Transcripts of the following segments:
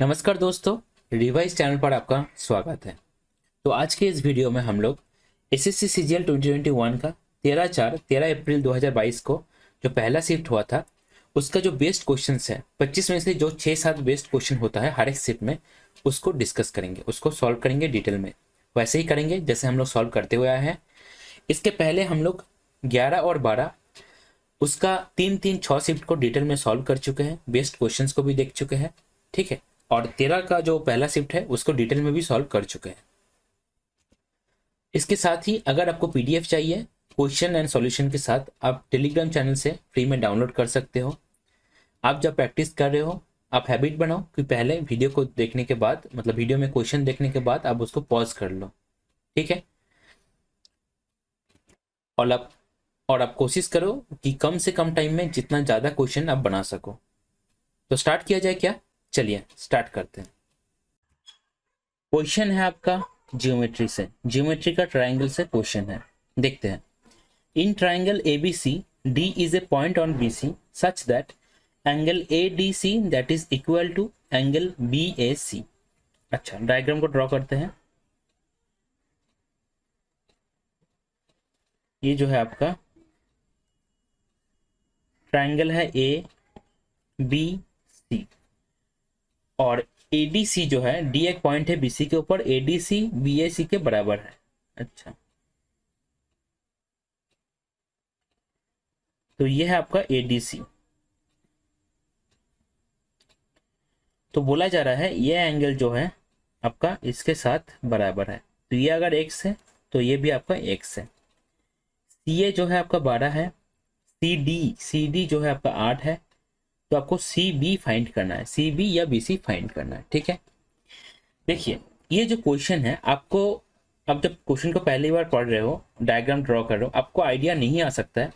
नमस्कार दोस्तों, revise channel पर आपका स्वागत है। तो आज के इस वीडियो में हम लोग एसएससी सीजीएल 2021 का 13 अप्रैल 2022 को जो पहला शिफ्ट हुआ था उसका जो बेस्ट क्वेश्चंस है 25 में से जो 6-7 बेस्ट क्वेश्चन होता है हर एक शिफ्ट में, उसको डिस्कस करेंगे, उसको सॉल्व करेंगे डिटेल में। वैसे ही करेंगे जैसे हम लोग सॉल्व करते हुए आए हैं। इसके पहले हम लोग 11 और 12 उसका 3-3-6 शिफ्ट को डिटेल में सॉल्व कर चुके हैं, बेस्ट क्वेश्चंस को भी देख चुके हैं, ठीक है। और 13 का जो पहला शिफ्ट है उसको डिटेल में भी सॉल्व कर चुके हैं। इसके साथ ही अगर आपको पीडीएफ चाहिए क्वेश्चन एंड सॉल्यूशन के साथ, आप टेलीग्राम चैनल से फ्री में डाउनलोड कर सकते हो। आप जब प्रैक्टिस कर रहे हो आप हैबिट बनाओ कि पहले वीडियो को देखने के बाद, मतलब वीडियो में क्वेश्चन देखने के बाद आप उसको पॉज कर लो, ठीक है। और आप कोशिश करो कि कम से कम टाइम में जितना ज़्यादा क्वेश्चन आप बना सको। तो स्टार्ट किया जाए क्या? चलिए स्टार्ट करते हैं। क्वेश्चन है आपका ज्योमेट्री से, ज्योमेट्री का ट्राइंगल से क्वेश्चन है, देखते हैं। In triangle ABC D is a point on BC such that angle ADC that is equal to angle BAC. अच्छा, डायग्राम को ड्रॉ करते हैं। ये जो है आपका ट्राइंगल है ए बी सी, और एडीसी जो है, डी एक पॉइंट है बीसी के ऊपर, एडीसी बीएसी के बराबर है। अच्छा, तो ये है आपका एडीसी। तो बोला जा रहा है ये एंगल जो है आपका इसके साथ बराबर है। तो ये अगर x है तो ये भी आपका x है। CA जो है आपका 12 है, CD जो है आपका 8 है। तो आपको CB फाइंड करना है, CB या BC फाइंड करना है, ठीक है। देखिए ये जो क्वेश्चन है, आपको अब जब क्वेश्चन को पहली बार पढ़ रहे हो, डायग्राम ड्रॉ कर रहे हो, आपको आइडिया नहीं आ सकता है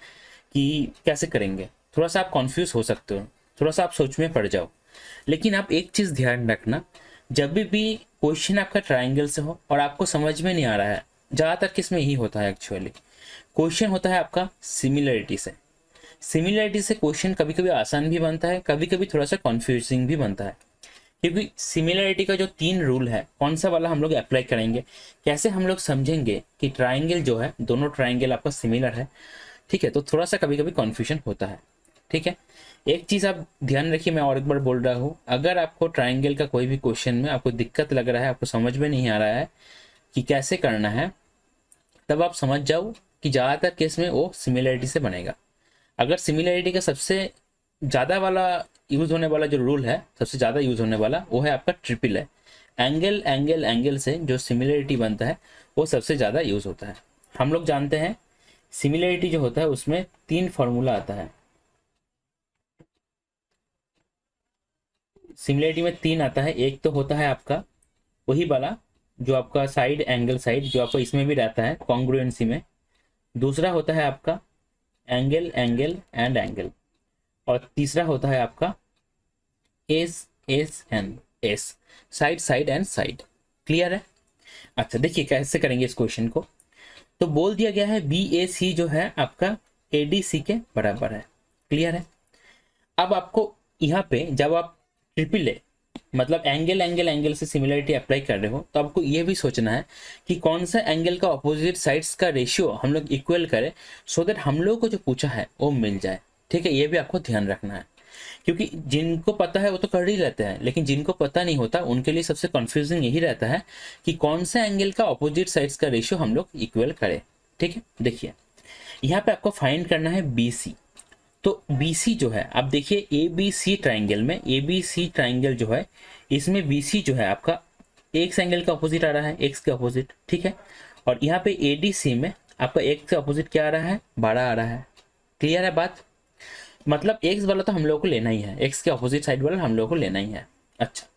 कि कैसे करेंगे। थोड़ा सा आप कंफ्यूज हो सकते हो, थोड़ा सा आप सोच में पड़ जाओ। लेकिन आप एक चीज ध्यान रखना, जब भी क्वेश्चन आपका ट्राइंगल से हो और आपको समझ में नहीं आ रहा है, ज्यादातर किसमें यही होता है एक्चुअली, क्वेश्चन होता है आपका सिमिलरिटी से। सिमिलरिटी से क्वेश्चन कभी कभी आसान भी बनता है, कभी कभी थोड़ा सा कंफ्यूजिंग भी बनता है। क्योंकि सिमिलरिटी का जो 3 रूल है, कौन सा वाला हम लोग अप्लाई करेंगे, कैसे हम लोग समझेंगे कि ट्राइंगल जो है, दोनों ट्राइंगल आपका सिमिलर है, ठीक है। तो थोड़ा सा कभी कभी कन्फ्यूजन होता है, ठीक है। एक चीज आप ध्यान रखिए, मैं और एक बार बोल रहा हूँ, अगर आपको ट्राइंगल का कोई भी क्वेश्चन में आपको दिक्कत लग रहा है, आपको समझ में नहीं आ रहा है कि कैसे करना है, तब आप समझ जाओ कि ज़्यादातर केस में वो सिमिलरिटी से बनेगा। अगर सिमिलरिटी का सबसे ज़्यादा वाला यूज होने वाला जो रूल है, सबसे ज़्यादा यूज होने वाला, वो है आपका ट्रिपल है। एंगल एंगल एंगल से जो सिमिलरिटी बनता है वो सबसे ज़्यादा यूज होता है। हम लोग जानते हैं सिमिलरिटी जो होता है उसमें 3 फॉर्मूला आता है। सिमिलरिटी में 3 आता है। एक तो होता है आपका वही वाला जो आपका साइड एंगल साइड, जो आपका इसमें भी रहता है कॉन्ग्रुएंसी में। दूसरा होता है आपका एंगल एंगल एंड एंगल, और तीसरा होता है आपका S S and S, side side and side. Clear है? अच्छा, देखिए कैसे करेंगे इस क्वेश्चन को। तो बोल दिया गया है बी ए सी जो है आपका ए डी सी के बराबर है। क्लियर है? अब आपको यहाँ पे जब आप ट्रिपल ए मतलब एंगल एंगल एंगल से सिमिलरिटी अप्लाई कर रहे हो, तो आपको ये भी सोचना है कि कौन सा एंगल का ऑपोजिट साइड्स का रेशियो हम लोग इक्वल करें, सो दैट हम लोग को जो पूछा है वो मिल जाए, ठीक है। ये भी आपको ध्यान रखना है, क्योंकि जिनको पता है वो तो कर ही लेते हैं, लेकिन जिनको पता नहीं होता उनके लिए सबसे कंफ्यूजिंग यही रहता है कि कौन सा एंगल का ऑपोजिट साइड्स का रेशियो हम लोग इक्वल करें, ठीक है। देखिए यहाँ पे आपको फाइंड करना है BC। तो BC जो है, आप देखिए ABC ट्राइंगल में, ABC ट्राइंगल जो है इसमें BC जो है आपका एक्स एंगल का अपोजिट आ रहा है, एक्स के अपोजिट, ठीक है। और यहाँ पे ADC में आपका एक्स के अपोजिट क्या आ रहा है, 12 आ रहा है। क्लियर है बात? मतलब एक्स वाला तो हम लोग को लेना ही है, एक्स के अपोजिट साइड वाला हम लोग को लेना ही है। अच्छा,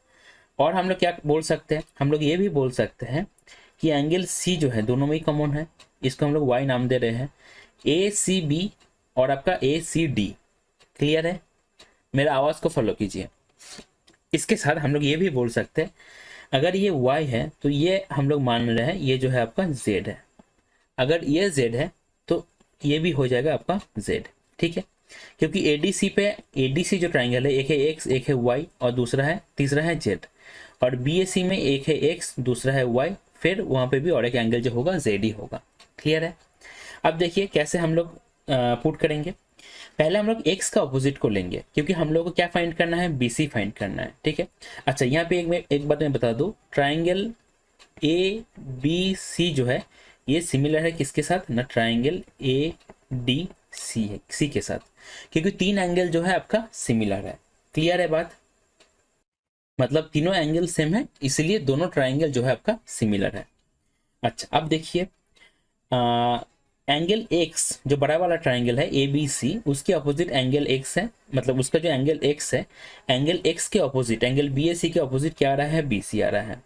और हम लोग क्या बोल सकते हैं, हम लोग ये भी बोल सकते हैं कि एंगल C जो है दोनों में ही कॉमन है, इसको हम लोग Y नाम दे रहे हैं, ACB और आपका ACD। क्लियर है? मेरा आवाज को फॉलो कीजिए। इसके साथ हम लोग ये भी बोल सकते हैं, अगर ये Y है तो ये हम लोग मान रहे हैं ये जो है आपका Z है। अगर ये Z है तो ये भी हो जाएगा आपका Z, ठीक है। क्योंकि ADC पे, ADC जो ट्राइंगल है, एक है X एक है Y और दूसरा है तीसरा है Z। और BAC में एक है x, दूसरा है y, फिर वहाँ पे भी और एक एंगल जो होगा z ही होगा। क्लियर है? अब देखिए कैसे हम लोग पुट करेंगे। पहले हम लोग x का ऑपोजिट को लेंगे, क्योंकि हम लोग को क्या फाइंड करना है, BC फाइंड करना है। ठीक है, अच्छा यहाँ पे एक बात मैं बता दूँ, ट्राइंगल ABC जो है ये सिमिलर है किसके साथ ना, ट्राइंगल ADC है सी के साथ, क्योंकि तीन एंगल जो है आपका सिमिलर है। क्लियर है बात? मतलब तीनों एंगल सेम है, इसलिए दोनों ट्राइंगल जो है आपका सिमिलर है। अच्छा अब देखिए एंगल एक्स जो बड़ा वाला ट्राइंगल है ABC, उसके अपोजिट एंगल एक्स है, मतलब उसका जो एंगल एक्स है, एंगल एक्स के अपोजिट एंगल BAC के अपोजिट क्या आ रहा है, BC आ रहा है।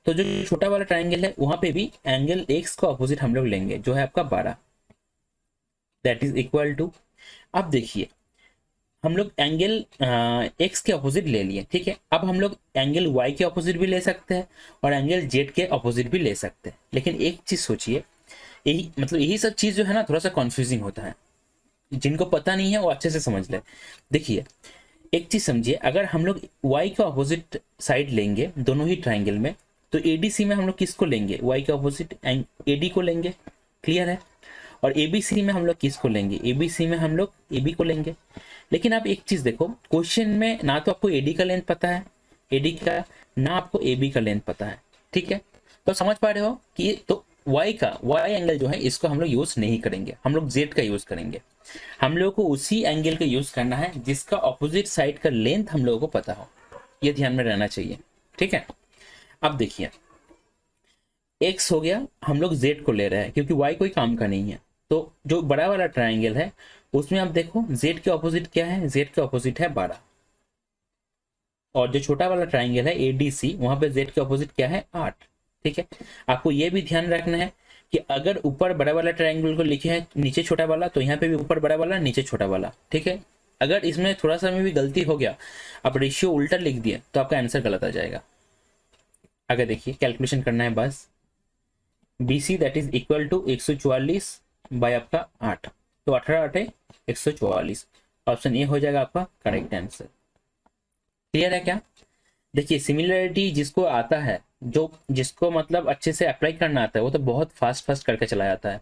तो जो छोटा वाला ट्राइंगल है वहां पे भी एंगल एक्स का अपोजिट हम लोग लेंगे जो है आपका 12, दैट इज इक्वल टू, अब देखिए हम लोग एंगल एक्स के अपोजिट ले लिए, ठीक है। अब हम लोग एंगल वाई के अपोजिट भी ले सकते हैं और एंगल जेड के अपोजिट भी ले सकते हैं, लेकिन एक चीज सोचिए, यही मतलब यही सब चीज जो है ना थोड़ा सा कंफ्यूजिंग होता है, जिनको पता नहीं है वो अच्छे से समझ ले। देखिए एक चीज समझिए, अगर हम लोग y का अपोजिट साइड लेंगे दोनों ही ट्राइंगल में, तो ADC में हम लोग किसको लेंगे, y के अपोजिट AD को लेंगे। क्लियर है? और ABC में हम लोग किसको लेंगे, ABC में हम लोग AB को लेंगे। लेकिन आप एक चीज देखो, क्वेश्चन में ना तो आपको AD का लेंथ पता है, AD का, ना आपको AB का लेंथ पता है। ठीक है, तो समझ पा रहे हो कि तो y एंगल जो है इसको हम लोग यूज नहीं करेंगे, हम लोग z का यूज करेंगे। हम लोगों को उसी एंगल का यूज करना है जिसका ऑपोजिट साइड का लेंथ हम लोगों को पता हो, ये ध्यान में रहना चाहिए। ठीक है, अब देखिए x हो गया, हम लोग z को ले रहे हैं क्योंकि y कोई काम का नहीं है। तो जो बड़ा वाला ट्राइंगल है उसमें आप देखो z के ऑपोजिट क्या है, z के ऑपोजिट है 12, और जो छोटा वाला ट्राइंगल है ADC वहां पे z के ऑपोजिट क्या है 8। ठीक है, आपको ये भी ध्यान रखना है कि अगर ऊपर बड़ा वाला ट्राइंगल को लिखे है नीचे छोटा वाला, तो यहाँ पे भी ऊपर बड़ा वाला नीचे छोटा वाला। ठीक है, अगर इसमें थोड़ा सा में भी गलती हो गया, आप रेशियो उल्टा लिख दिए तो आपका आंसर गलत आ जाएगा। अगर देखिए कैलकुलेशन करना है बस, BC that is equal to 144 by आपका 8, तो 18 8 144, ऑप्शन ए हो जाएगा आपका करेक्ट आंसर। क्लियर है क्या? देखिए सिमिलरिटी जिसको आता है, जो जिसको मतलब अच्छे से अप्लाई करना आता है वो तो बहुत फास्ट फास्ट करके चला जाता है,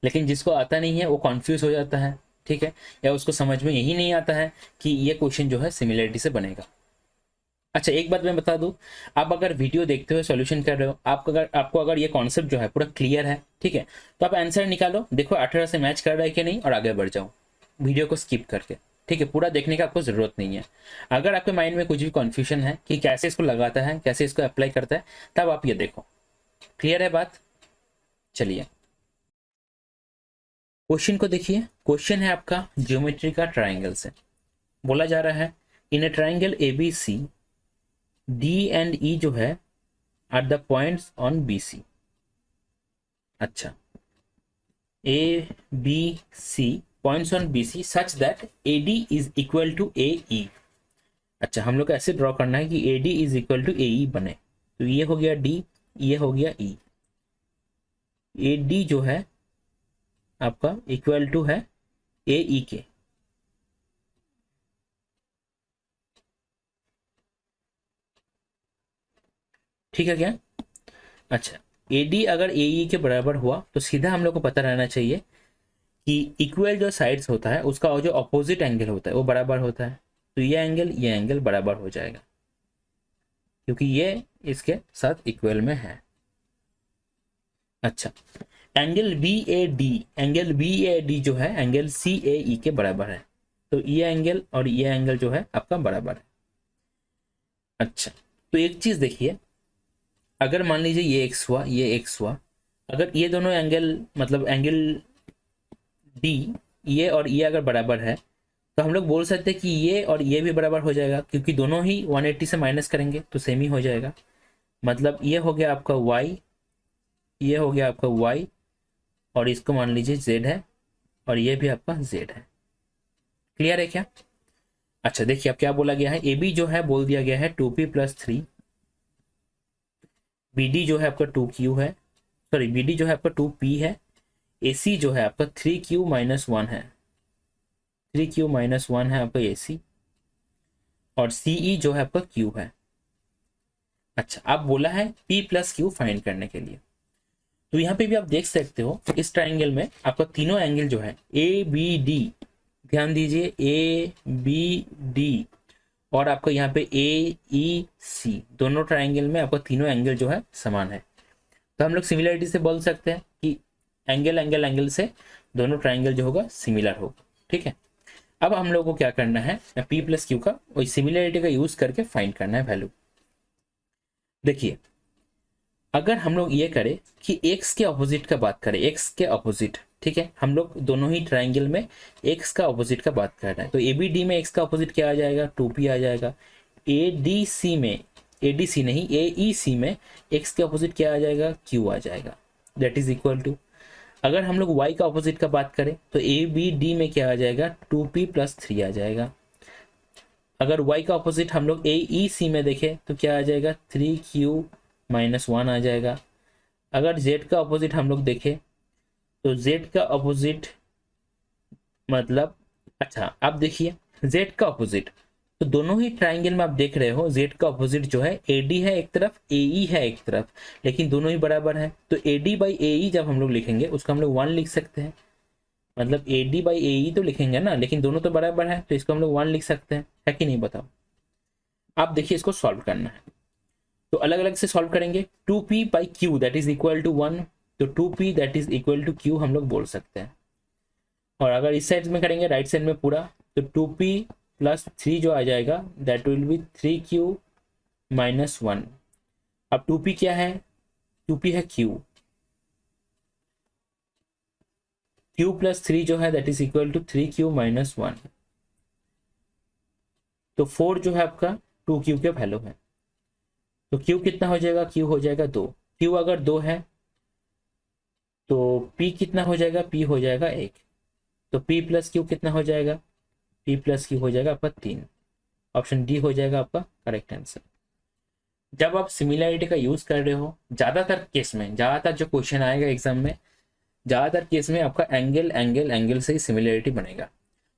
लेकिन जिसको आता नहीं है वो कंफ्यूज हो जाता है। ठीक है, या उसको समझ में यही नहीं आता है कि ये क्वेश्चन जो है सिमिलरिटी से बनेगा। अच्छा एक बात मैं बता दूं, आप अगर वीडियो देखते हुए सॉल्यूशन कर रहे हो, आपको अगर ये कॉन्सेप्ट जो है पूरा क्लियर है, ठीक है, तो आप आंसर निकालो, देखो 18 से मैच कर रहा है कि नहीं, और आगे बढ़ जाओ वीडियो को स्किप करके। ठीक है, पूरा देखने का आपको जरूरत नहीं है। अगर आपके माइंड में कुछ भी कंफ्यूजन है कि कैसे इसको लगाता है, कैसे इसको अप्लाई करता है, तब आप ये देखो। क्लियर है बात? चलिए क्वेश्चन को देखिए। क्वेश्चन है आपका ज्योमेट्री का ट्राइंगल से, बोला जा रहा है in a triangle ABC D and E जो है are the points on BC। अच्छा ABC points on BC such that AD is equal to AE। अच्छा हम लोग को ऐसे ड्रॉ करना है कि AD is equal to AE बने, तो ये हो गया D, ये हो गया E। AD जो है आपका इक्वल टू है AE के। ठीक है क्या? अच्छा AD अगर AE के बराबर हुआ तो सीधा हम लोग को पता रहना चाहिए कि इक्वल जो साइड्स होता है उसका जो अपोजिट एंगल होता है वो बराबर होता है, तो ये एंगल बराबर हो जाएगा क्योंकि ये इसके साथ इक्वल में है। अच्छा एंगल बी ए डी जो है एंगल CAE के बराबर है, तो ये एंगल और ये एंगल जो है आपका बराबर है। अच्छा तो एक चीज देखिए, अगर मान लीजिए ये x हुआ, ये x हुआ, अगर ये दोनों एंगल मतलब एंगल D ये और ये अगर बराबर है, तो हम लोग बोल सकते हैं कि ये और ये भी बराबर हो जाएगा, क्योंकि दोनों ही 180 से माइनस करेंगे तो सेम ही हो जाएगा। मतलब ये हो गया आपका y, ये हो गया आपका y, और इसको मान लीजिए z है, और ये भी आपका z है। क्लियर है क्या? अच्छा देखिए अब क्या बोला गया है, AB जो है बोल दिया गया है 2p + 3, BD जो है आपका 2q है, सॉरी BD जो है आपका 2p है, AC जो है आपका 3q - 1 है, 3q - 1 है आपका AC, और CE जो है आपका q है। अच्छा, आप बोला है P प्लस क्यू फाइंड करने के लिए। तो यहाँ पे भी आप देख सकते हो इस ट्राइंगल में आपका तीनों एंगल जो है ए बी डी, ध्यान दीजिए ए बी डी, और आपका यहाँ पे ए ई सी, दोनों ट्राइंगल में आपका तीनों एंगल जो है समान है। तो हम लोग सिमिलरिटी से बोल सकते हैं कि एंगल एंगल एंगल से दोनों ट्राइंगल जो होगा सिमिलर होगा। ठीक है, अब हम लोग को क्या करना है, पी प्लस क्यू का वही सिमिलरिटी का यूज करके फाइंड करना है वैल्यू। देखिए, अगर हम लोग ये करें कि x के ऑपोजिट का बात करें, x के ऑपोजिट, ठीक है, हम लोग दोनों ही ट्राइंगल में x का ऑपोजिट का बात कर रहे हैं। तो ए बी डी में x का ऑपोजिट क्या आ जाएगा, 2p आ जाएगा। ए डी सी में, ए डी सी नहीं, ए ई सी में x के ऑपोजिट क्या आ जाएगा, q आ जाएगा। दैट इज इक्वल टू, अगर हम लोग y का ऑपोजिट का बात करें तो ए बी डी में क्या आ जाएगा, 2p प्लस 3 आ जाएगा। अगर y का ऑपोजिट हम लोग ए ई सी में देखें तो क्या आ जाएगा, 3q माइनस 1 आ जाएगा। अगर z का ऑपोजिट हम लोग देखें तो z का ऑपोजिट मतलब, अच्छा आप देखिए z का ऑपोजिट, तो दोनों ही ट्राइंगल में आप देख रहे हो z का ऑपोजिट जो है AD है एक तरफ, AE है एक तरफ, लेकिन दोनों ही बराबर है। तो AD बाई AE जब हम लोग लिखेंगे उसको हम लोग 1 लिख सकते हैं, मतलब AD बाई AE तो लिखेंगे ना, लेकिन दोनों तो बराबर है तो इसको हम लोग 1 लिख सकते हैं, है कि नहीं बताओ। आप देखिए इसको सॉल्व करना है तो अलग अलग से सॉल्व करेंगे। 2p by q that is equal to 1, तो 2p that is equal to q हम लोग बोल सकते हैं। और अगर इस साइड में करेंगे राइट साइड में पूरा, तो 2p प्लस 3 जो आ जाएगा that will be 3q minus 1। अब 2p क्या है, 2p है q, q प्लस 3 जो है that is equal to 3q minus 1। तो 4 जो है आपका 2q के वैल्यू है, तो q कितना हो जाएगा, q हो जाएगा 2। q अगर 2 है तो p कितना हो जाएगा, p हो जाएगा 1। तो p प्लस q कितना हो जाएगा, p प्लस q हो जाएगा आपका 3। ऑप्शन डी हो जाएगा आपका करेक्ट आंसर। जब आप सिमिलरिटी का यूज कर रहे हो, ज्यादातर केस में, ज्यादातर जो क्वेश्चन आएगा एग्जाम में, ज्यादातर केस में आपका एंगल एंगल एंगल से ही सिमिलरिटी बनेगा।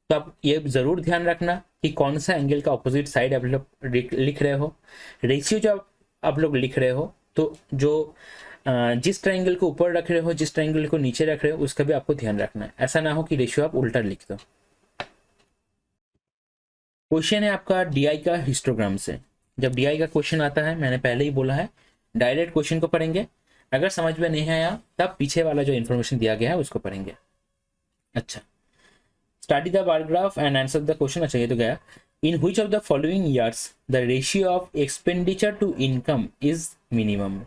तो आप ये जरूर ध्यान रखना कि कौन सा एंगल का ऑपोजिट साइड आप लोग लिख रहे हो। रेशियो जो आप लोग लिख रहे हो, तो जो जिस ट्रायंगल को ऊपर रख रहे हो, जिस ट्रायंगल को नीचे रख रहे हो, उसका भी आपको ध्यान रखना है। ऐसा ना हो कि रेशियो आप उल्टा लिख दो। क्वेश्चन है आपका डीआई का हिस्टोग्राम से। जब डीआई का क्वेश्चन आता है, मैंने पहले ही बोला है, डायरेक्ट क्वेश्चन को पढ़ेंगे, अगर समझ में नहीं आया तब पीछे वाला जो इन्फॉर्मेशन दिया गया है उसको पढ़ेंगे। अच्छा, study the bar graph and answer the question. अच्छा ये तो गया। In which of the following years the ratio of expenditure to income is minimum.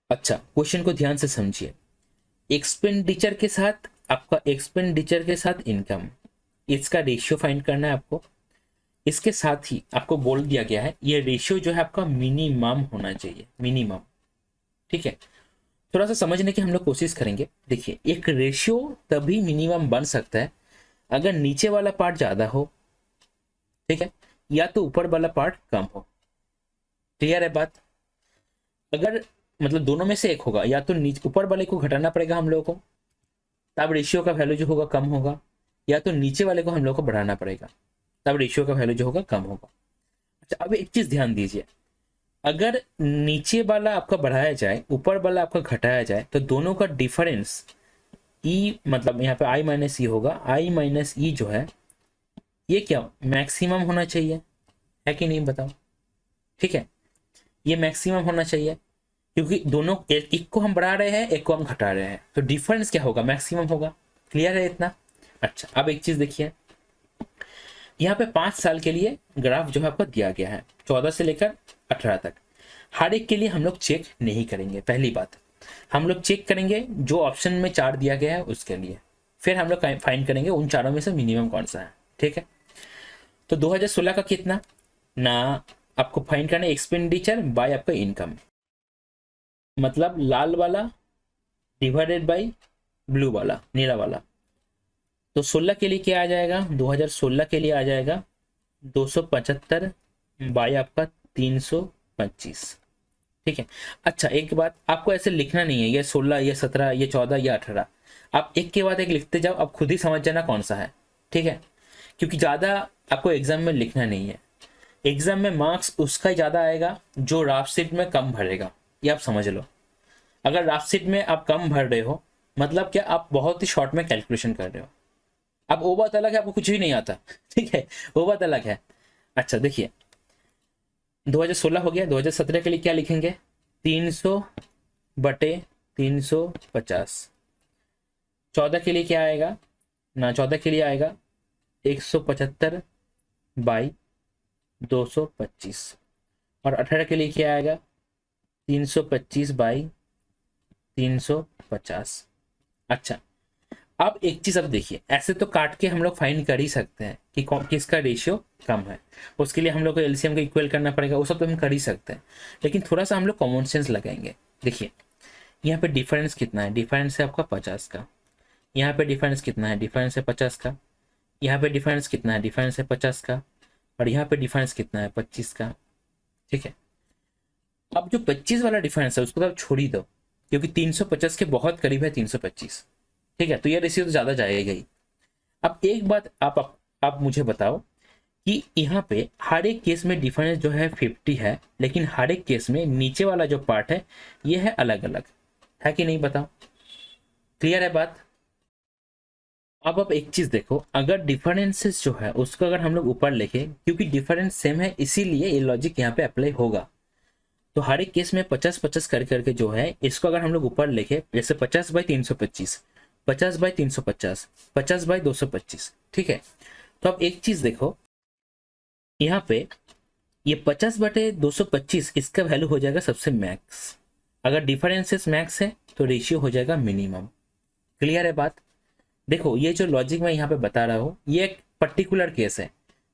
अच्छा, क्वेश्चन को ध्यान से समझिए। एक्सपेंडिचर के साथ आपका, एक्सपेंडिचर के साथ इनकम, इसका रेशियो फाइंड करना है आपको। इसके साथ ही आपको बोल दिया गया है ये रेशियो जो है आपका मिनिमम होना चाहिए, मिनिमम। ठीक है, थोड़ा सा समझने की हम लोग कोशिश करेंगे। देखिए, एक रेशियो तभी मिनिमम बन सकता है अगर नीचे वाला पार्ट ज्यादा हो, ठीक है, या तो ऊपर वाला पार्ट कम हो। क्लियर है बात। अगर मतलब दोनों में से एक होगा, या तो नीचे ऊपर वाले को घटाना पड़ेगा हम लोगों को, तब रेशियो का वैल्यू जो होगा कम होगा, या तो नीचे वाले को हम लोग को बढ़ाना पड़ेगा, तब रेशियो का वैल्यू जो होगा कम होगा। अच्छा, अब एक चीज ध्यान दीजिए, अगर नीचे वाला आपका बढ़ाया जाए, ऊपर वाला आपका घटाया जाए, तो दोनों का डिफरेंस ई, मतलब यहाँ पे आई माइनस ई होगा। आई माइनस ई जो है ये क्या मैक्सिमम होना चाहिए, है कि नहीं बताओ। ठीक है, ये मैक्सिमम होना चाहिए, क्योंकि दोनों एक को हम बढ़ा रहे हैं, एक को हम घटा रहे हैं, तो डिफरेंस क्या होगा, मैक्सिमम होगा। क्लियर है इतना। अच्छा, अब एक चीज देखिए, यहाँ पे 5 साल के लिए ग्राफ जो है आपको दिया गया है, 14 से लेकर 18 तक। हर एक के लिए हम लोग चेक नहीं करेंगे। पहली बात, हम लोग चेक करेंगे जो ऑप्शन में 4 दिया गया है उसके लिए, फिर हम लोग फाइंड करेंगे उन चारों में से मिनिमम कौन सा है। ठीक है, तो 2016 का कितना ना आपको फाइंड करना है, एक्सपेंडिचर बाय आपका इनकम, मतलब लाल वाला डिवाइडेड बाय ब्लू वाला, नीला वाला। तो 16 के लिए क्या आ जाएगा, 2016 के लिए आ जाएगा 275 बाय आपका 325। ठीक है। अच्छा, एक बात, आपको ऐसे लिखना नहीं है ये 16, ये 17, ये 14, ये 18, आप एक के बाद एक लिखते जाओ, आप खुद ही समझ जाना कौन सा है। ठीक है, क्योंकि ज़्यादा आपको एग्जाम में लिखना नहीं है। एग्जाम में मार्क्स उसका ही ज़्यादा आएगा जो राफ शीट में कम भरेगा, ये आप समझ लो। अगर राफ शीट में आप कम भर रहे हो मतलब क्या, आप बहुत ही शॉर्ट में कैलकुलेशन कर रहे हो। अब वो बात अलग है आपको कुछ भी नहीं आता, ठीक है, वो बात अलग है। अच्छा देखिए 2016 हो गया, 2017 के लिए क्या लिखेंगे, 300/350। 14 के लिए क्या आएगा ना, 14 के लिए आएगा 175/225। और 18 के लिए क्या आएगा 325/350। अच्छा अब एक चीज अब देखिए, ऐसे तो काट के हम लोग फाइंड कर ही सकते हैं कि किसका रेशियो कम है, उसके लिए हम लोग को एलसीएम का इक्वल करना पड़ेगा, वो सब तो हम कर ही सकते हैं। लेकिन थोड़ा सा हम लोग कॉमन सेंस लगाएंगे। देखिए यहाँ पे डिफरेंस कितना है, डिफरेंस है आपका 50 का। यहाँ पे डिफरेंस कितना है, डिफरेंस है 50 का। यहाँ पे डिफरेंस कितना है, डिफरेंस है 50 का। और यहाँ पे डिफरेंस कितना है, 25 का। ठीक है, अब जो 25 वाला डिफरेंस है उसको तो आप छोड़ ही दो, क्योंकि 350 के बहुत करीब है 325। ठीक है, तो ये रेशियो तो ज्यादा जाएगा ही। अब एक बात आप मुझे बताओ कि यहाँ पे हर एक केस में डिफरेंस जो है 50 है, लेकिन हर एक केस में नीचे वाला जो पार्ट है ये है अलग अलग, है कि नहीं, बताओ। क्लियर है बात। अब आप एक चीज देखो, अगर डिफरेंसेस जो है उसको अगर हम लोग ऊपर लिखे, क्योंकि डिफरेंस सेम है इसीलिए ये लॉजिक यहाँ पे अप्लाई होगा। तो हर एक केस में 50-50 कर करके जो है इसको अगर हम लोग ऊपर लिखे, जैसे 50/325, 50/350, 50/225। ठीक है, तो अब एक चीज देखो यहाँ पे, ये 50/225 इसका वैल्यू हो जाएगा सबसे मैक्स। अगर डिफरेंसेस मैक्स है तो रेशियो हो जाएगा मिनिमम। क्लियर है बात। देखो ये जो लॉजिक मैं यहाँ पे बता रहा हूँ ये एक पर्टिकुलर केस है,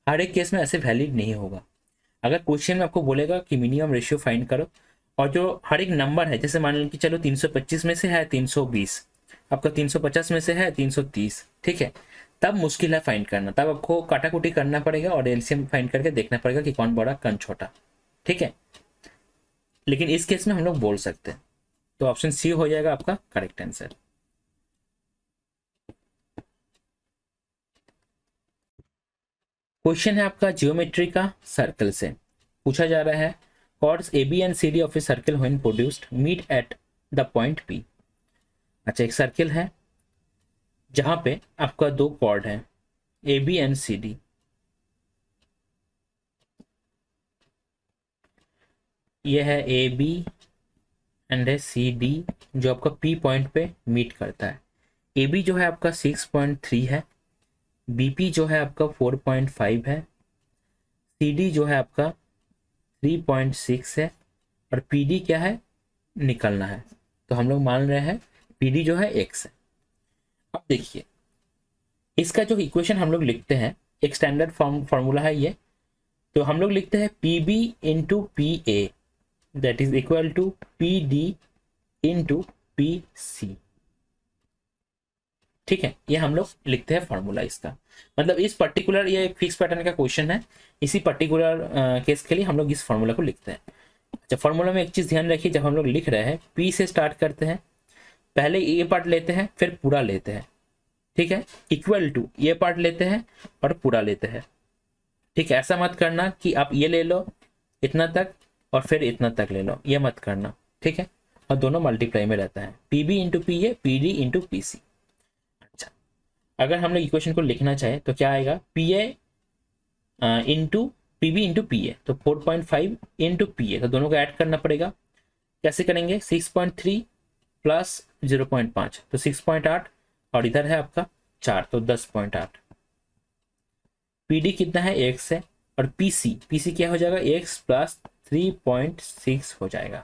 हर एक केस में ऐसे वैलिड नहीं होगा। अगर क्वेश्चन में आपको बोलेगा कि मिनिमम रेशियो फाइंड करो, और जो हर एक नंबर है, जैसे मान लो कि चलो 325 में से है 320, आपका 350 में से है 330, ठीक है, तब मुश्किल है फाइंड करना, तब आपको काटाकुटी करना पड़ेगा और एलसीएम फाइंड करके देखना पड़ेगा कि कौन बड़ा कौन छोटा। ठीक है, लेकिन इस केस में हम लोग बोल सकते हैं, तो ऑप्शन सी हो जाएगा आपका करेक्ट आंसर। क्वेश्चन है आपका जियोमेट्री का, सर्कल से पूछा जा रहा है। chords AB and CD of a circle when produced meet at the point P। अच्छा एक सर्किल है जहां पे आपका दो कॉर्ड है AB एंड CD। ये है AB एंड है CD जो आपका P पॉइंट पे मीट करता है। AB जो है आपका 6.3 है, BP जो है आपका 4.5 है, CD जो है आपका 3.6 है, और PD क्या है, निकलना है। तो हम लोग मान रहे हैं PD जो है x है। अब देखिए इसका जो इक्वेशन हम लोग लिखते हैं, एक स्टैंडर्ड फॉर्मूला है ये, तो हम लोग लिखते हैं PB into PA that is equal to PD into PC। ठीक है, ये हम लोग लिखते हैं फॉर्मूला इसका, मतलब इस पर्टिकुलर, ये फिक्स पैटर्न का क्वेश्चन है, इसी पर्टिकुलर केस के लिए हम लोग इस फॉर्मूला को लिखते हैं। अच्छा फॉर्मूला में एक चीज ध्यान रखिए, जब हम लोग लिख रहे हैं P से स्टार्ट करते हैं, पहले ये पार्ट लेते हैं फिर पूरा लेते हैं। ठीक है, इक्वल टू ये पार्ट लेते हैं और पूरा लेते हैं। ठीक है, ऐसा मत करना कि आप ये ले लो इतना तक और फिर इतना तक ले लो, ये मत करना। ठीक है, और दोनों मल्टीप्लाई में रहता है, PB into PA, PD into PC। अच्छा अगर हम लोग इक्वेशन को लिखना चाहे तो क्या आएगा, PA into PB into PA, तो 4.5 इंटू PA, तो दोनों को ऐड करना पड़ेगा। कैसे करेंगे, 6.3 प्लस 0.5 तो 6.8, और इधर है आपका 4 तो 10.8। PD कितना है, x है, और PC क्या हो जाएगा, x प्लस 3.6 हो जाएगा।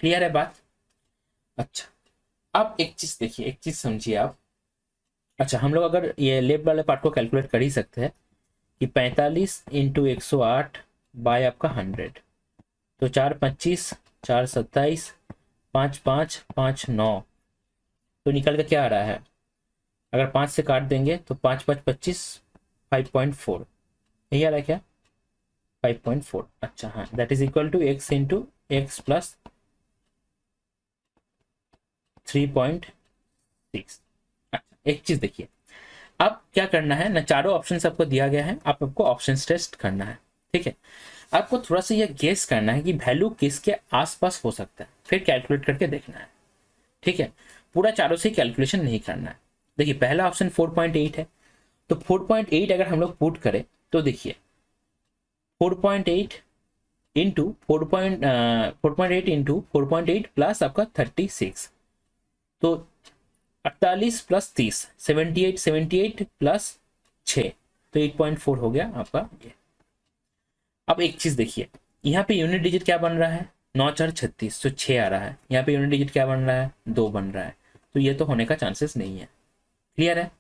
क्लियर है बात। अच्छा अब एक चीज देखिए, एक चीज समझिए आप। अच्छा हम लोग अगर ये लेफ्ट वाले पार्ट को कैलकुलेट कर ही सकते हैं कि 45 इंटू 108 बाय आपका 100, तो 4 25 4 27 5 5 5 9, तो निकल के क्या आ रहा है, अगर 5 से काट देंगे तो 5 5 25 5.4, यही आ रहा है क्या, 5.4। अच्छा हाँ, that is equal to x into x plus 3.6। अच्छा एक चीज देखिए, अब क्या करना है ना, चारों ऑप्शन आपको दिया गया है, आपको ऑप्शन टेस्ट करना है। ठीक है, आपको थोड़ा सा यह गेस करना है कि वैल्यू किसके आसपास हो सकता है, फिर कैलकुलेट करके देखना है। ठीक है, पूरा चारों से कैलकुलेशन नहीं करना है। देखिए पहला ऑप्शन 4.8 है, तो 4.8 अगर हम लोग पुट करें तो देखिए 4.8 इंटू 4.8 इंटू 4.8 प्लस आपका 36, तो 48 प्लस 30 78, 78 प्लस 6, तो 8.4 हो गया आपका ये। अब एक चीज देखिए, यहाँ पे यूनिट डिजिट क्या बन रहा है, 9×4 = 36, तो 6 आ रहा है। यहाँ पे यूनिट डिजिट क्या बन रहा है, 2 बन रहा है, तो ये तो होने का चांसेस नहीं है। क्लियर है।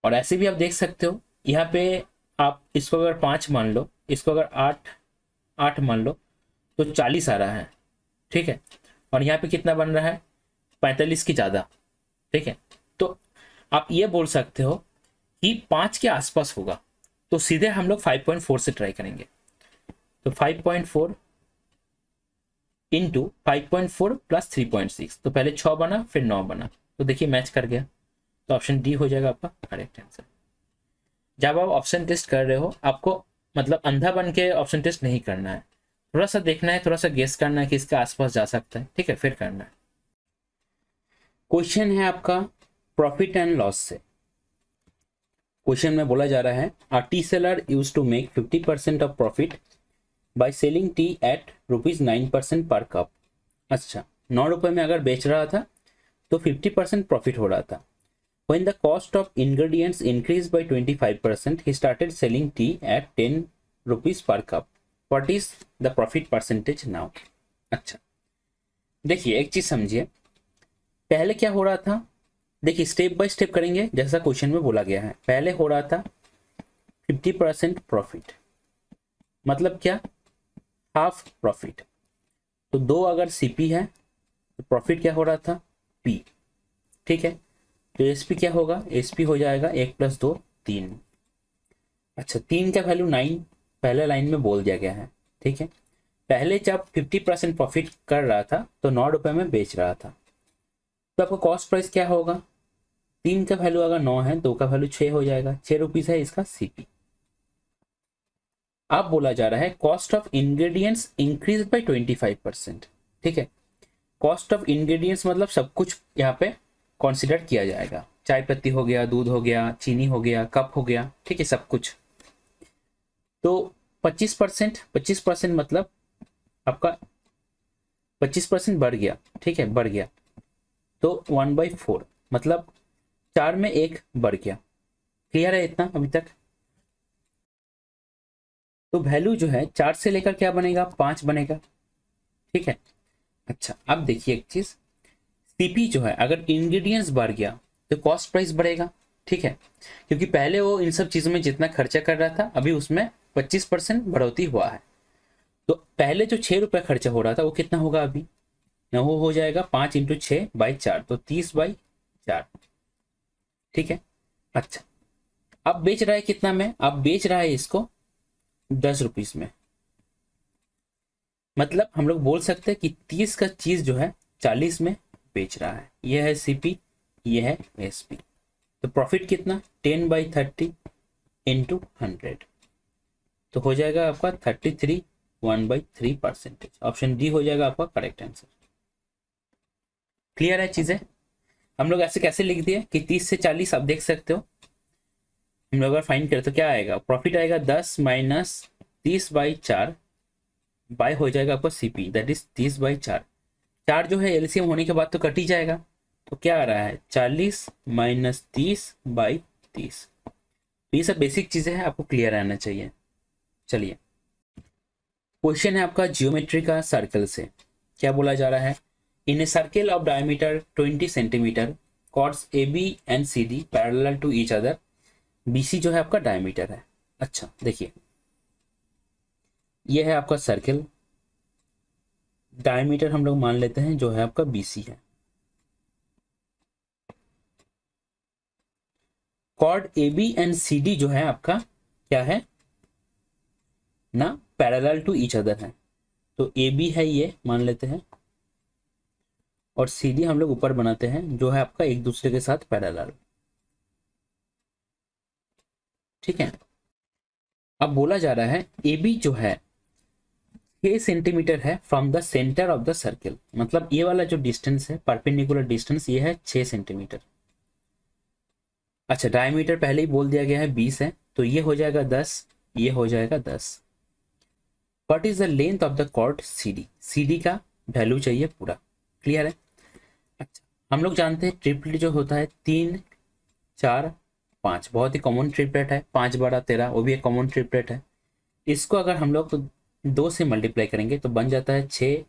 और ऐसे भी आप देख सकते हो, यहाँ पे आप इसको अगर 5 मान लो, इसको अगर 8 8 मान लो, तो 40 आ रहा है। ठीक है, और यहाँ पे कितना बन रहा है, 45 की ज़्यादा। ठीक है, तो आप ये बोल सकते हो कि 5 के आसपास होगा, तो सीधे हम लोग 5.4 से ट्राई करेंगे। तो 5.4 इंटू 5.4 प्लस 3.6, तो पहले 6 बना फिर 9 बना, तो देखिए मैच कर गया, तो ऑप्शन डी हो जाएगा आपका करेक्ट आंसर। जब आप ऑप्शन टेस्ट कर रहे हो, आपको मतलब अंधा बन के ऑप्शन टेस्ट नहीं करना है, थोड़ा सा देखना है, थोड़ा सा गेस करना है कि इसके आसपास जा सकता है। ठीक है, फिर करना है। क्वेश्चन है आपका प्रॉफिट एंड लॉस से। क्वेश्चन में बोला जा रहा है a tea seller use to make 50% of profit by selling tea at ₹9 per cup. अच्छा, 9 रुपए में अगर बेच रहा था तो 50% प्रॉफिट हो रहा था। When the cost of ingredients increased by 25%, he started selling tea at 10 rupees per cup. What is the profit percentage now? अच्छा, देखिए एक चीज समझिए, पहले क्या हो रहा था, देखिए स्टेप बाय स्टेप करेंगे जैसा क्वेश्चन में बोला गया है। पहले हो रहा था 50% प्रॉफिट, मतलब क्या, हाफ प्रॉफिट। तो 2 अगर सीपी है तो प्रॉफिट क्या हो रहा था, पी। ठीक है, तो एसपी क्या होगा, एसपी हो जाएगा 1 + 2 3। अच्छा, 3 का वैल्यू 9 पहले लाइन में बोल दिया गया है। ठीक है, पहले जब 50% प्रॉफिट कर रहा था तो 9 रुपए में बेच रहा था, तो आपका कॉस्ट प्राइस क्या होगा, 3 का वैल्यू अगर 9 है, 2 का वैल्यू 6 हो जाएगा, 6 रुपीज है इसका सीपी। अब बोला जा रहा है cost of ingredients increase by 25%। ठीक है, कॉस्ट ऑफ इंग्रेडिएंट्स मतलब सब कुछ यहाँ पे कंसिडर किया जाएगा, चाय पत्ती हो गया, दूध हो गया, चीनी हो गया, कप हो गया। ठीक है, सब कुछ। तो 25% मतलब आपका 25% बढ़ गया। ठीक है, बढ़ गया, तो 1/4 मतलब 4 में 1 बढ़ गया। क्लियर है इतना अभी तक। तो वैल्यू जो है 4 से लेकर क्या बनेगा, 5 बनेगा। ठीक है, अच्छा अब देखिए एक चीज, सीपी जो है अगर इंग्रेडिएंट्स बढ़ गया तो कॉस्ट प्राइस बढ़ेगा। ठीक है, क्योंकि पहले वो इन सब चीजों में जितना खर्चा कर रहा था, अभी उसमें 25% बढ़ोतरी हुआ है। तो पहले जो 6 रुपए खर्चा हो रहा था वो कितना होगा अभी, ना वो हो जाएगा 5 × 6/4, तो 30/4। ठीक है, अच्छा अब बेच रहा है कितना में, अब बेच रहा है इसको 10 रुपीज में। मतलब हम लोग बोल सकते हैं कि 30 का चीज जो है 40 में बेच रहा है। यह है सीपी, यह है एसपी। तो प्रॉफिट कितना, 10/30 × 100, तो हो जाएगा आपका 33 1/3%। ऑप्शन डी हो जाएगा आपका करेक्ट आंसर। क्लियर है चीजें। हम लोग ऐसे कैसे लिख दिए कि 30 से 40, आप देख सकते हो, हम लोग अगर फाइंड करें तो क्या आएगा, प्रॉफिट आएगा 10 - 30/4 बाय हो जाएगा आपका सीपी, दैट इज 30/4। 4 जो है एलसीएम होने के बाद तो कट ही जाएगा, तो क्या आ रहा है 40 - 30/30। ये सब बेसिक चीजें हैं, आपको क्लियर रहना चाहिए। चलिए, क्वेश्चन है आपका जियोमेट्री का सर्कल से। क्या बोला जा रहा है, in a circle of diameter 20 centimetre, chords A B and C D parallel to each other, BC जो है आपका डायमीटर है। अच्छा देखिए, ये है आपका सर्कल, डायमीटर हम लोग मान लेते हैं जो है आपका बीसी है। Chord A B and C D जो है आपका क्या है ना, पैरेलल टू ईच अदर है। तो ए बी है ये मान लेते हैं, और सी डी हम लोग ऊपर बनाते हैं जो है आपका एक दूसरे के साथ पैरेलल। ठीक है, अब बोला जा रहा है ए बी जो है 6 सेंटीमीटर है from the centre of the circle, मतलब ये वाला जो डिस्टेंस है परपेंडिकुलर डिस्टेंस ये है 6 सेंटीमीटर। अच्छा, डायमीटर पहले ही बोल दिया गया है 20 है, तो ये हो जाएगा 10, ये हो जाएगा 10। What is the length of the chord C D, C D का वैल्यू चाहिए पूरा, क्लियर है। अच्छा, हम लोग जानते हैं ट्रिपलेट जो होता है 3 4 5, बहुत ही कॉमन ट्रिपलेट है, 5 12 13 वो भी एक कॉमन ट्रिपलेट है। इसको अगर हम लोग 2 से मल्टीप्लाई करेंगे तो बन जाता है 6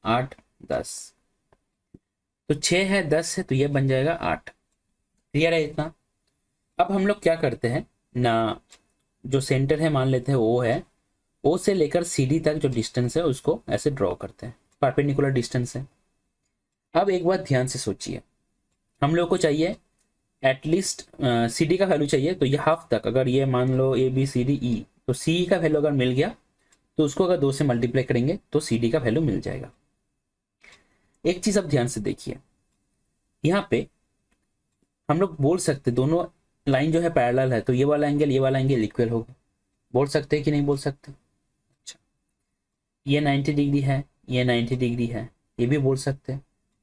8 10, तो 6 है 10 है तो ये बन जाएगा 8, क्लियर है इतना। अब हम लोग क्या करते हैं ना, जो सेंटर है मान लेते हैं ओ है, ओ से लेकर सी डी तक जो डिस्टेंस है उसको ऐसे ड्रॉ करते हैं, परपेंडिकुलर डिस्टेंस है। अब एक बात ध्यान से सोचिए, हम लोग को चाहिए एटलीस्ट सी डी का वैल्यू चाहिए, तो ये हाफ तक अगर ये मान लो A B C D E, तो सी का वैल्यू अगर मिल गया तो उसको अगर 2 से मल्टीप्लाई करेंगे तो सी डी का वैल्यू मिल जाएगा। एक चीज अब ध्यान से देखिए, यहाँ पे हम लोग बोल सकते दोनों लाइन जो है पैरेलल है, तो ये वाला एंगल इक्वल होगा, बोल सकते हैं कि नहीं बोल सकते। अच्छा, ये 90 डिग्री है, ये 90 डिग्री है, ये भी बोल सकते हैं,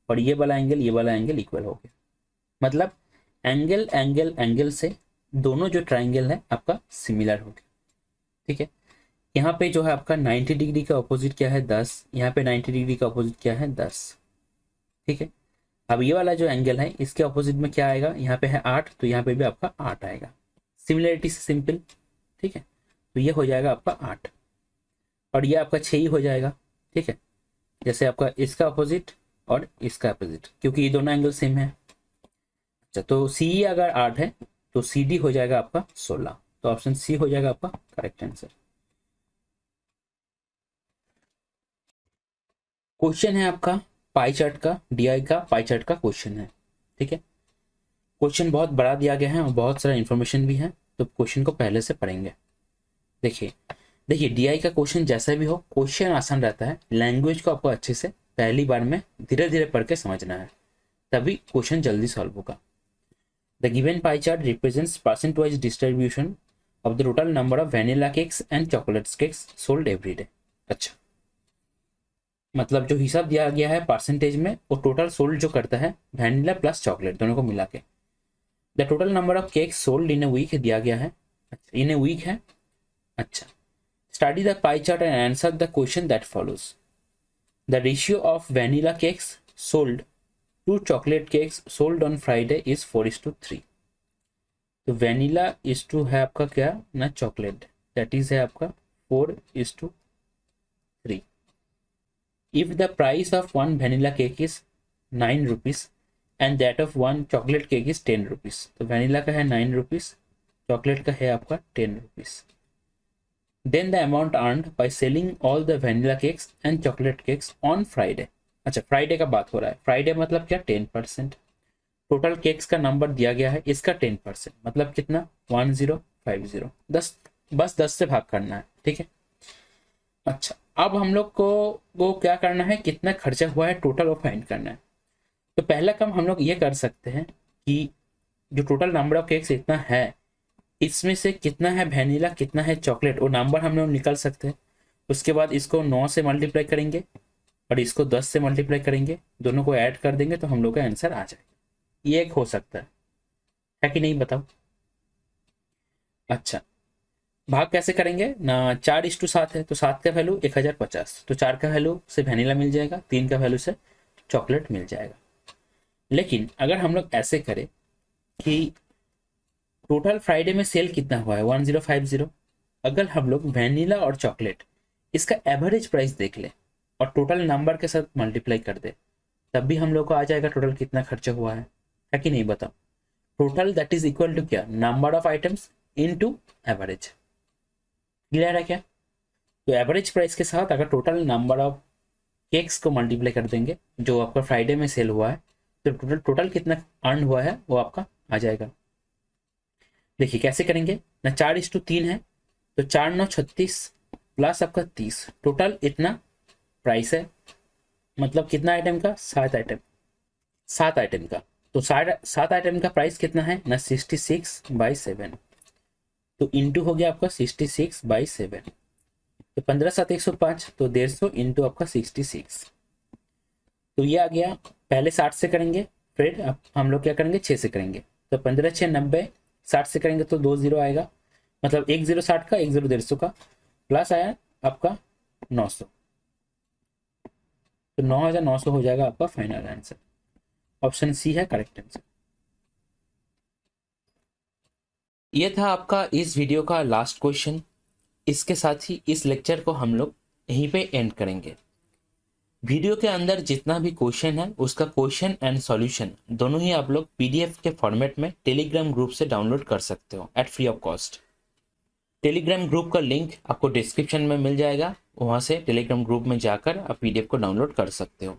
और ये वाला एंगल इक्वल हो गया, मतलब एंगल एंगल एंगल से दोनों जो ट्राइंगल है आपका सिमिलर हो गया, ठीक है। यहाँ पे जो है आपका 90 डिग्री का अपोजिट क्या है 10, यहाँ पे 90 डिग्री का अपोजिट क्या है 10, ठीक है। अब ये वाला जो एंगल है इसके अपोजिट में क्या आएगा, यहाँ पे है 8 तो यहाँ पे भी आपका 8 आएगा, सिमिलरिटी से सिंपल, ठीक है। तो ये हो जाएगा आपका 8 और ये आपका 6 ही हो जाएगा, ठीक है, जैसे आपका इसका अपोजिट और इसका अपोजिट, क्योंकि ये दोनों एंगल सेम है। अच्छा, तो सी अगर 8 है तो सी डी हो जाएगा आपका 16, तो ऑप्शन सी हो जाएगा आपका करेक्ट आंसर। क्वेश्चन है आपका पाई चार्ट का, डीआई का पाई चार्ट का क्वेश्चन है, ठीक है। क्वेश्चन बहुत बड़ा दिया गया है और बहुत सारा इंफॉर्मेशन भी है, तो क्वेश्चन को पहले से पढ़ेंगे। देखिए देखिए डीआई का क्वेश्चन जैसा भी हो, क्वेश्चन आसान रहता है, लैंग्वेज को आपको अच्छे से पहली बार में धीरे धीरे पढ़ के समझना है, तभी क्वेश्चन जल्दी सॉल्व होगा। The given pie chart represents percent wise distribution of the total number of vanilla cakes and chocolates cakes sold every day. अच्छा, मतलब जो हिसाब दिया गया है परसेंटेज में, वो टोटल सोल्ड जो करता है वैनिला प्लस चॉकलेट दोनों को मिला के। The total number of cakes sold in a week दिया गया है, अच्छा इन ए वीक है। अच्छा, study the pie chart and answer the question that follows. The ratio of vanilla cakes sold to chocolate cakes sold on Friday is 4:3। तो vanilla is to है आपका क्या ना चॉकलेट, दैट इज है आपका 4:3। If the price of one vanilla cake is 9 rupees and that of one chocolate cake is 10 rupees, तो vanilla का है 9 rupees, chocolate का है आपका 10 rupees. Then the amount earned by selling all the vanilla cakes and chocolate cakes on Friday. अच्छा, Friday का बात हो रहा है, फ्राइडे मतलब क्या 10%, टोटल केक्स का नंबर दिया गया है इसका 10%, मतलब कितना 1050, 10 बस 10 से भाग करना है, ठीक है। अच्छा, अब हम लोग को वो क्या करना है, कितना खर्चा हुआ है टोटल वो फाइंड करना है। तो पहला काम हम लोग ये कर सकते हैं कि जो टोटल नंबर ऑफ केक्स इतना है, इसमें से कितना है वैनिला कितना है चॉकलेट, वो नंबर हम लोग निकाल सकते हैं। उसके बाद इसको 9 से मल्टीप्लाई करेंगे और इसको 10 से मल्टीप्लाई करेंगे, दोनों को ऐड कर देंगे तो हम लोग का आंसर आ जाएगा। ये एक हो सकता है कि नहीं बताओ। अच्छा, भाग कैसे करेंगे ना, 4:7 है तो 7 का वैल्यू 1050, तो 4 का वैल्यू से वैनिला मिल जाएगा, 3 का वैल्यू से चॉकलेट मिल जाएगा। लेकिन अगर हम लोग ऐसे करें कि टोटल फ्राइडे में सेल कितना हुआ है 1050, अगर हम लोग वैनिला और चॉकलेट इसका एवरेज प्राइस देख ले और टोटल नंबर के साथ मल्टीप्लाई कर दे, तब भी हम लोग को आ जाएगा टोटल कितना खर्चा हुआ है कि नहीं बताओ। Total that is equal to क्या, number of items into average, clear है क्या। तो एवरेज प्राइस के साथ अगर टोटल नंबर ऑफ केक्स को मल्टीप्लाई कर देंगे जो आपका फ्राइडे में सेल हुआ है, तो टोटल कितना अर्न हुआ है वो आपका आ जाएगा। देखिए कैसे करेंगे ना, 4:3 है तो 4 9 36 प्लस आपका 30, टोटल इतना प्राइस है, मतलब कितना आइटम का 7 आइटम, 7 आइटम का, तो 7 आइटम का प्राइस कितना है ना 66/7, तो इंटू हो गया आपका 66/7, तो 15 7 105, तो 150 इंटू आपका 66। तो ये आ गया। पहले 60 से करेंगे, फिर अब हम लोग क्या करेंगे 6 से करेंगे। तो 15 6 90, 60 से करेंगे तो 2 0 आएगा, मतलब 1 0 60 का, 1 0 150 का, प्लस आया आपका 900, तो 9900 हो जाएगा आपका फाइनल आंसर। ऑप्शन सी है करेक्ट आंसर। ये था आपका इस वीडियो का लास्ट क्वेश्चन। इसके साथ ही इस लेक्चर को हम लोग यहीं पे एंड करेंगे। वीडियो के अंदर जितना भी क्वेश्चन है उसका क्वेश्चन एंड सॉल्यूशन दोनों ही आप लोग पीडीएफ के फॉर्मेट में टेलीग्राम ग्रुप से डाउनलोड कर सकते हो at free of cost. Telegram group का लिंक आपको डिस्क्रिप्शन में मिल जाएगा, वहां से टेलीग्राम ग्रुप में जाकर आप पीडीएफ को डाउनलोड कर सकते हो।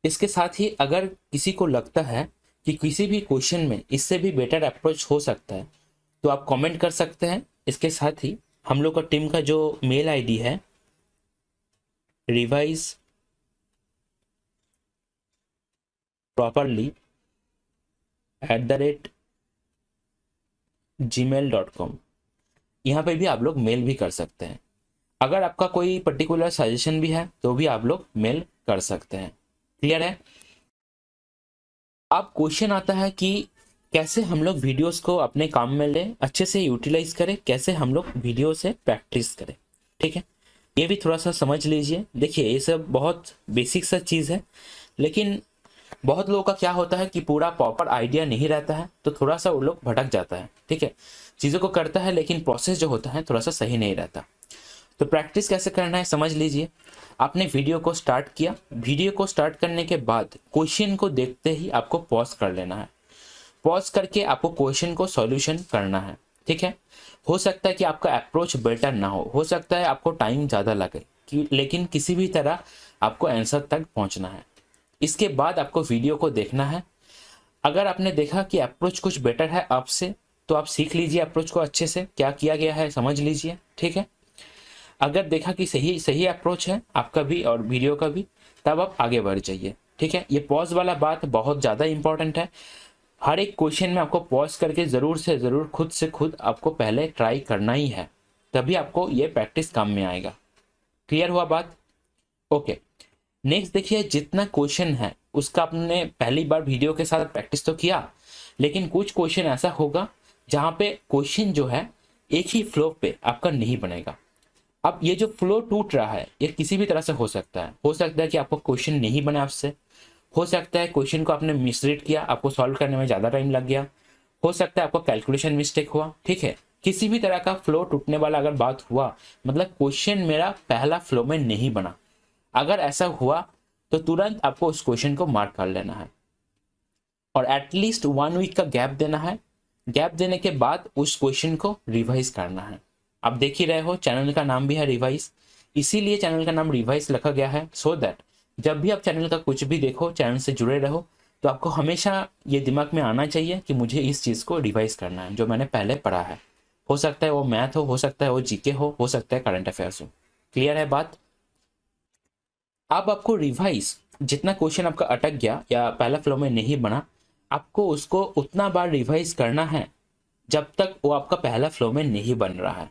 इसके साथ ही अगर किसी को लगता है कि किसी भी क्वेश्चन में इससे भी बेटर अप्रोच हो सकता है तो आप कमेंट कर सकते हैं। इसके साथ ही हम लोग का टीम का जो मेल आईडी है रिवाइज properly@gmail.com, यहाँ पे भी आप लोग मेल भी कर सकते हैं। अगर आपका कोई पर्टिकुलर सजेशन भी है तो भी आप लोग मेल कर सकते हैं। क्लियर है? अब क्वेश्चन आता है कि कैसे हम लोग वीडियोस को अपने काम में लें, अच्छे से यूटिलाइज करें, कैसे हम लोग वीडियो से प्रैक्टिस करें। ठीक है, ये भी थोड़ा सा समझ लीजिए। देखिए ये सब बहुत बेसिक सा चीज़ है, लेकिन बहुत लोगों का क्या होता है कि पूरा प्रॉपर आइडिया नहीं रहता है, तो थोड़ा सा वो लोग भटक जाता है। ठीक है, चीज़ों को करता है लेकिन प्रोसेस जो होता है थोड़ा सा सही नहीं रहता। तो प्रैक्टिस कैसे करना है समझ लीजिए। आपने वीडियो को स्टार्ट किया, वीडियो को स्टार्ट करने के बाद क्वेश्चन को देखते ही आपको पॉज कर लेना है। पॉज करके आपको क्वेश्चन को सॉल्यूशन करना है। ठीक है, हो सकता है कि आपका अप्रोच बेटर ना हो सकता है आपको टाइम ज़्यादा लगे लेकिन किसी भी तरह आपको आंसर तक पहुंचना है। इसके बाद आपको वीडियो को देखना है। अगर आपने देखा कि अप्रोच कुछ बेटर है आपसे, तो आप सीख लीजिए अप्रोच को अच्छे से, क्या किया गया है समझ लीजिए। ठीक है, अगर देखा कि सही अप्रोच है आपका भी और वीडियो का भी, तब आप आगे बढ़ जाइए। ठीक है, ये पॉज वाला बात बहुत ज़्यादा इंपॉर्टेंट है। हर एक क्वेश्चन में आपको पॉज करके ज़रूर से ज़रूर खुद से खुद आपको पहले ट्राई करना ही है, तभी आपको ये प्रैक्टिस काम में आएगा। क्लियर हुआ बात? ओके, नेक्स्ट देखिए, जितना क्वेश्चन है उसका आपने पहली बार वीडियो के साथ प्रैक्टिस तो किया, लेकिन कुछ क्वेश्चन ऐसा होगा जहाँ पे क्वेश्चन जो है एक ही फ्लो पे आपका नहीं बनेगा। अब ये जो फ्लो टूट रहा है ये किसी भी तरह से हो सकता है कि आपको क्वेश्चन नहीं बने आपसे, हो सकता है क्वेश्चन को आपने मिसरीड किया, आपको सॉल्व करने में ज़्यादा टाइम लग गया, हो सकता है आपको कैलकुलेशन मिस्टेक हुआ। ठीक है, किसी भी तरह का फ्लो टूटने वाला अगर बात हुआ, मतलब क्वेश्चन मेरा पहला फ्लो में नहीं बना, अगर ऐसा हुआ तो तुरंत आपको उस क्वेश्चन को मार्क कर लेना है और एटलीस्ट 1 वीक का गैप देना है। गैप देने के बाद उस क्वेश्चन को रिवाइज करना है। आप देख ही रहे हो चैनल का नाम भी है रिवाइज, इसीलिए चैनल का नाम रिवाइज रखा गया है, सो दैट जब भी आप चैनल का कुछ भी देखो, चैनल से जुड़े रहो, तो आपको हमेशा ये दिमाग में आना चाहिए कि मुझे इस चीज़ को रिवाइज करना है जो मैंने पहले पढ़ा है। हो सकता है वो मैथ हो सकता है वो जीके हो सकता है करंट अफेयर्स हो। क्लियर है बात? अब आपको रिवाइज, जितना क्वेश्चन आपका अटक गया या पहला फ्लो में नहीं बना, आपको उसको उतना बार रिवाइज करना है जब तक वो आपका पहला फ्लो में नहीं बन रहा है।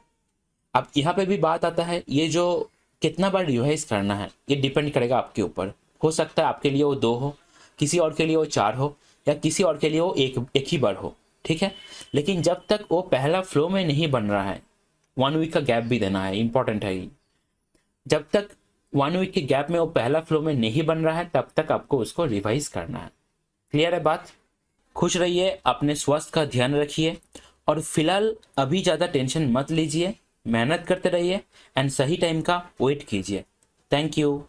अब यहाँ पे भी बात आता है, ये जो कितना बार रिवाइज करना है ये डिपेंड करेगा आपके ऊपर। हो सकता है आपके लिए वो 2 हो, किसी और के लिए वो 4 हो, या किसी और के लिए वो एक ही बार हो। ठीक है, लेकिन जब तक वो पहला फ्लो में नहीं बन रहा है, 1 वीक का गैप भी देना है, इंपॉर्टेंट है ये। जब तक 1 वीक के गैप में वो पहला फ्लो में नहीं बन रहा है तब तक आपको उसको रिवाइज करना है। क्लियर है बात? खुश रहिए, अपने स्वास्थ्य का ध्यान रखिए और फिलहाल अभी ज़्यादा टेंशन मत लीजिए, मेहनत करते रहिए एंड सही टाइम का वेट कीजिए। Thank you.